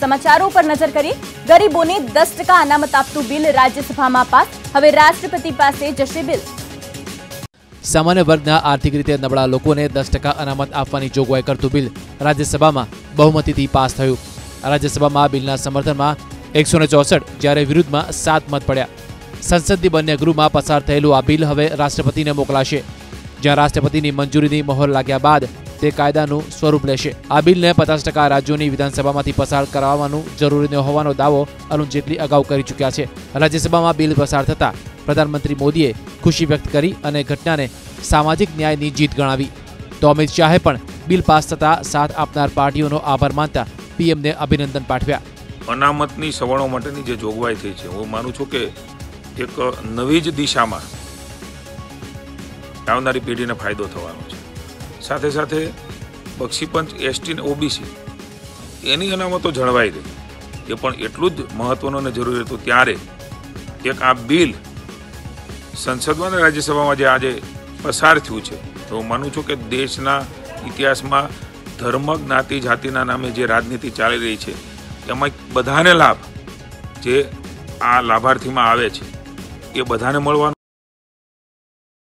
समाचारों पर नजर કરીએ। ગરીબોને 10% અનામત આપતું બિલ રાજ્યસભામાં પાસ। હવે રાષ્ટ્રપતિ પાસે જશે બિલ। सामान्य वर्गना आर्थिक रीते नबळा लोकोने 10% अनामत आपवानी जोगवाई करतुं बिल राज्यसभामां बहुमतीथी पास थयुं। राज्यसभामां बिलना समर्थનમાં 164 જ્યારે વિરુદ્ધમાં 7 મત પડ્યા। સંસદની બંને ગૃહમાં પસાર થયેલું આ બિલ હવે રાષ્ટ્રપતિને મોકલાશે, જ્યાં રાષ્ટ્રપતિની મંજૂરીની મહોર લાગ્યા બાદ તે કાયદાનું સ્વરૂપ લેશે। આ બિલને 50% રાજ્યોની વિધાનસભામાંથી પસાર કરાવવાનું જરૂરી ન હોવાનો દાવો અરુણ જેટલી અગાઉ કરી ચૂક્યા છે। રાજ્યસભામાં બિલ પસાર થતાં પ્રધાનમંત્રી મોદીએ ખુશી વ્યક્ત કરી અને ઘટનાને સામાજિક ન્યાયની જીત ગણાવી। તો અમિત શાહે પણ બિલ પાસ થતાં સાથ આપનાર પાર્ટીઓનો આભાર માનતા પીએમને અભિનંદન પાઠવ્યા। અનામતની સવર્ણો માટેની જે જોગવાઈ થઈ છે, હું માનું છું કે એક નવી જ દિશામાં આવનારી પેઢીને ફાયદો થવાનો છે। સાથે સાથે બક્ષીપંચ એસટી અને ઓબીસી એની અનામતો જળવાઈ રહી, એ પણ એટલું જ મહત્વનું અને જરૂરી હતું। ત્યારે એક આ બિલ સંસદમાં અને રાજ્યસભામાં જે આજે પસાર થયું છે, તો હું માનું છું કે દેશના ઇતિહાસમાં ધર્મ જ્ઞાતિ જાતિના નામે જે રાજનીતિ ચાલી રહી છે એમાં બધાને લાભ જે આ લાભાર્થીમાં આવે છે એ બધાને મળવાનો